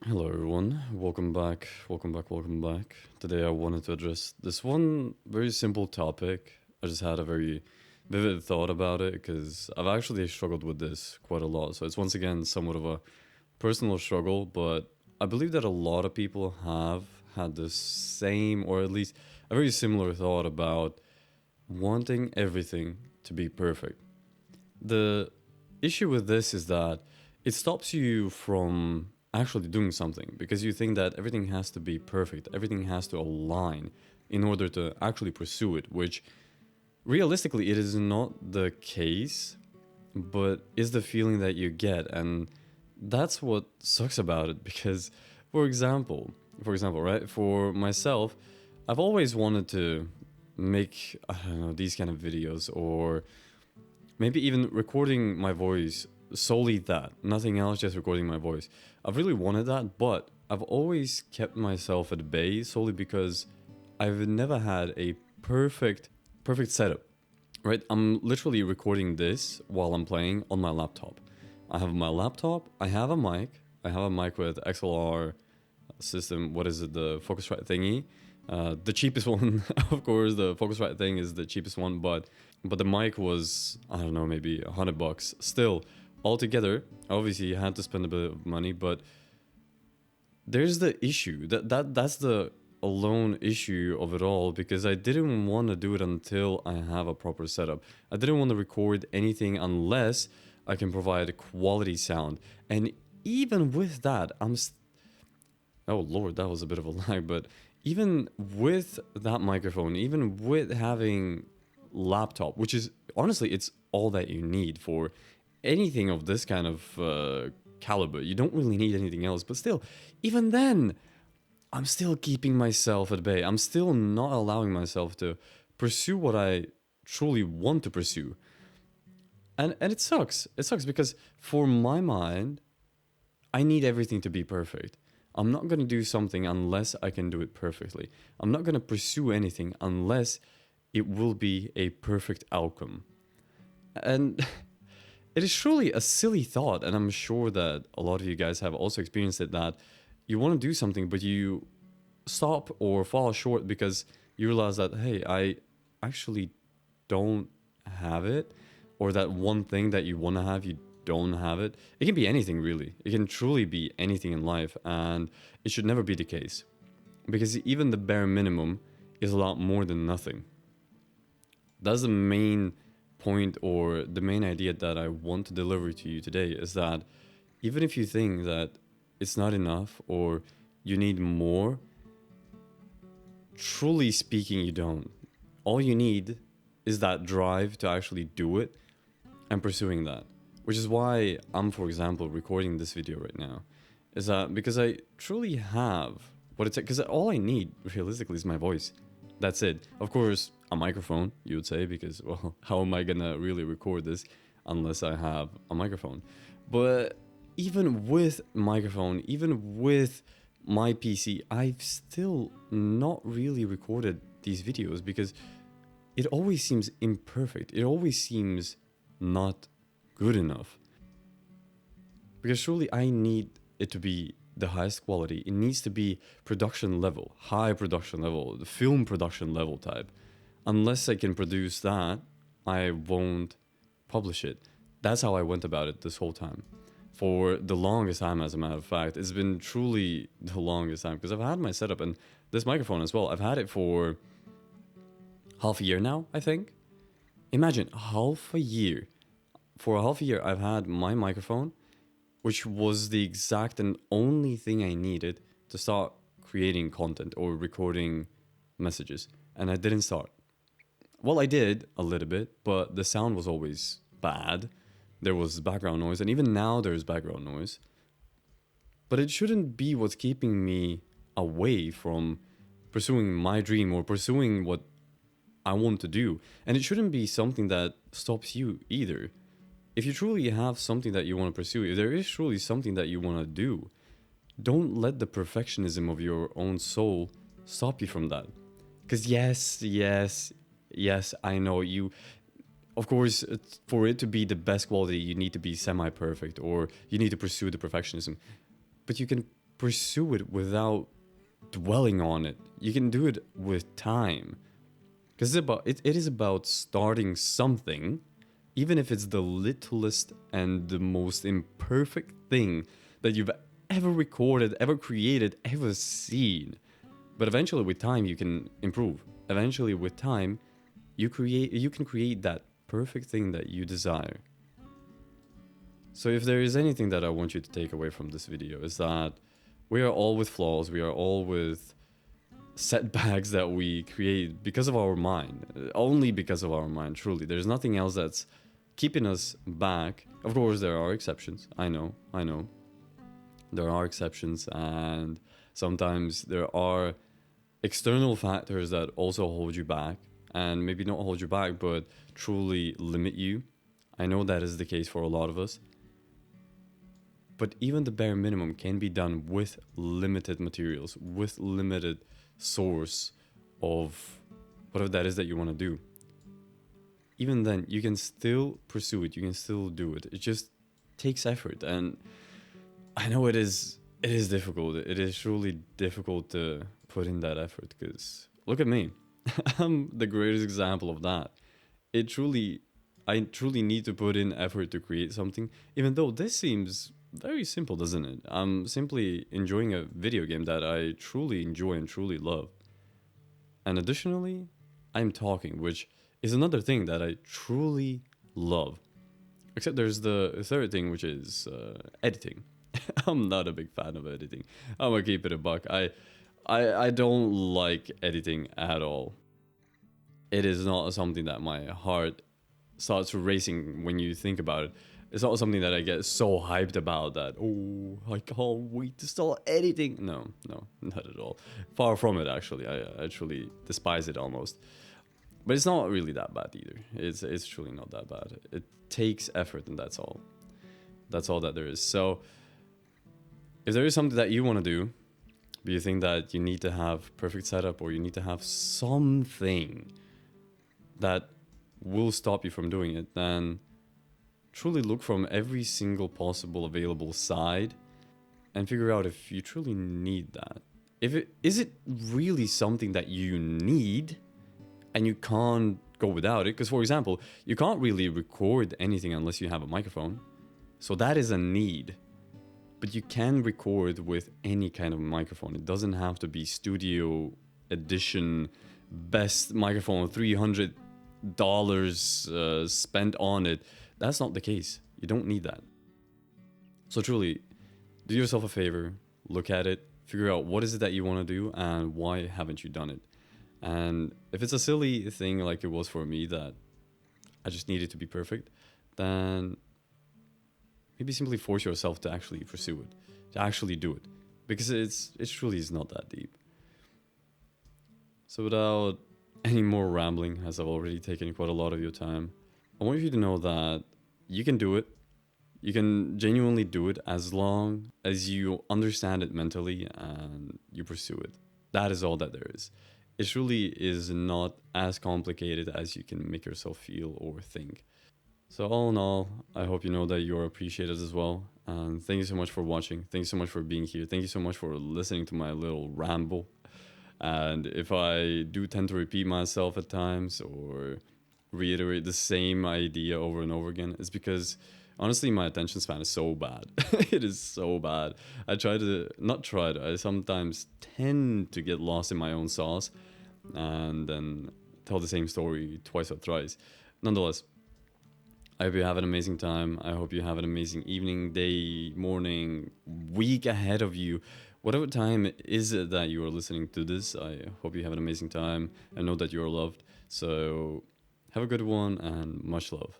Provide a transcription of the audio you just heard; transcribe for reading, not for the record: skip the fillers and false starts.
Hello, everyone. Welcome back. Welcome back. Welcome back. Today, I wanted to address this one very simple topic. I just had a very vivid thought about it because I've actually struggled with this quite a lot. So, it's once again somewhat of a personal struggle, but I believe that a lot of people have had the same, or at least a very similar thought about wanting everything to be perfect. The issue with this is that it stops you from actually doing something because you think that everything has to be perfect, everything has to align in order to actually pursue it, which realistically it is not the case, but is the feeling that you get. And that's what sucks about it because for example, right, for myself, I've always wanted to make, I don't know, these kind of videos, or maybe even recording my voice, solely that, nothing else, just recording my voice. I've really wanted that, but I've always kept myself at bay solely because I've never had a perfect setup. Right? I'm literally recording this while I'm playing on my laptop. I have my laptop, I have a mic, I have a mic with XLR system. What is it? The Focusrite thingy. The cheapest one, of course. The Focusrite thing is the cheapest one, but the mic was, I don't know, maybe $100. Still, altogether, obviously, you had to spend a bit of money, but there's the issue that's the alone issue of it all, because I didn't want to do it until I have a proper setup. I didn't want to record anything unless I can provide a quality sound, and even with that, oh lord, that was a bit of a lag. But even with that microphone, even with having laptop, which is honestly, it's all that you need for anything of this kind of caliber. You don't really need anything else. But still, even then, I'm still keeping myself at bay. I'm still not allowing myself to pursue what I truly want to pursue. And it sucks. It sucks because for my mind, I need everything to be perfect. I'm not going to do something unless I can do it perfectly. I'm not going to pursue anything unless it will be a perfect outcome. And it is truly a silly thought. And I'm sure that a lot of you guys have also experienced it, that you want to do something, but you stop or fall short because you realize that, hey, I actually don't have it, or that one thing that you want to have, you don't have it. It can be anything, really. It can truly be anything in life, and it should never be the case, because even the bare minimum is a lot more than nothing. That's the main point, or the main idea that I want to deliver to you today, is that even if you think that it's not enough or you need more, truly speaking, you don't. All you need is that drive to actually do it and pursuing that. Which is why I'm, for example, recording this video right now. Is that because I truly have what it's, because all I need realistically is my voice. That's it. Of course, a microphone, you would say, because, well, how am I gonna really record this unless I have a microphone? But even with microphone, even with my PC, I've still not really recorded these videos because it always seems imperfect. It always seems not good enough. Because surely I need it to be the highest quality. It needs to be production level, high production level, the film production level type. Unless I can produce that, I won't publish it. That's how I went about it this whole time. For the longest time, as a matter of fact, it's been truly the longest time, because I've had my setup and this microphone as well. I've had it for half a year now, I think. Imagine half a year. For a half a year, I've had my microphone, which was the exact and only thing I needed to start creating content or recording messages. And I didn't start. Well, I did a little bit, but the sound was always bad. There was background noise, and even now there's background noise. But it shouldn't be what's keeping me away from pursuing my dream or pursuing what I want to do. And it shouldn't be something that stops you either. If you truly have something that you want to pursue, if there is truly something that you want to do, don't let the perfectionism of your own soul stop you from that. Because yes, I know you. Of course, for it to be the best quality, you need to be semi-perfect, or you need to pursue the perfectionism. But you can pursue it without dwelling on it. You can do it with time. Because it is about starting something, even if it's the littlest and the most imperfect thing that you've ever recorded, ever created, ever seen. But eventually with time you can improve. Eventually with time you can create that perfect thing that you desire. So if there is anything that I want you to take away from this video, is that we are all with flaws, we are all with setbacks that we create because of our mind. Only because of our mind, truly. There's nothing else that's keeping us back. Of course, there are exceptions. I know. There are exceptions, and sometimes there are external factors that also hold you back, and maybe not hold you back, but truly limit you. I know that is the case for a lot of us. But even the bare minimum can be done with limited materials, with limited source of whatever that is that you want to do. Even then, you can still pursue it. You can still do it. It just takes effort. And I know it is difficult. It is truly difficult to put in that effort, because look at me. I'm the greatest example of that. I truly need to put in effort to create something, even though this seems very simple, doesn't it? I'm simply enjoying a video game that I truly enjoy and truly love. And additionally, I'm talking, which is another thing that I truly love. Except there's the third thing, which is editing. I'm not a big fan of editing. I'm gonna keep it a buck. I don't like editing at all. It is not something that my heart starts racing when you think about it. It's not something that I get so hyped about that, oh, I can't wait to start editing. No, not at all. Far from it, actually. I actually despise it almost. But it's not really that bad either. It's truly not that bad. It takes effort, and that's all. That's all that there is. So if there is something that you want to do, but you think that you need to have perfect setup, or you need to have something that will stop you from doing it, then truly look from every single possible available side and figure out if you truly need that. Is it really something that you need and you can't go without it? Because, for example, you can't really record anything unless you have a microphone. So that is a need. But you can record with any kind of microphone. It doesn't have to be studio edition, best microphone, $300 spent on it. That's not the case. You don't need that. So truly, do yourself a favor, look at it, figure out what is it that you want to do and why haven't you done it. And if it's a silly thing like it was for me, that I just needed to be perfect, then maybe simply force yourself to actually pursue it, to actually do it, because it truly is not that deep. So without any more rambling, as I've already taken quite a lot of your time, I want you to know that you can do it. You can genuinely do it as long as you understand it mentally and you pursue it. That is all that there is. It truly is not as complicated as you can make yourself feel or think. So all in all, I hope you know that you're appreciated as well. And thank you so much for watching. Thank you so much for being here. Thank you so much for listening to my little ramble. And if I do tend to repeat myself at times or reiterate the same idea over and over again, it's because honestly my attention span is so bad. It is so bad. I sometimes tend to get lost in my own sauce and then tell the same story twice or thrice. Nonetheless, I hope you have an amazing time. I hope you have an amazing evening, day, morning, week ahead of you. Whatever time is it that you are listening to this, I hope you have an amazing time and know that you are loved. So have a good one and much love.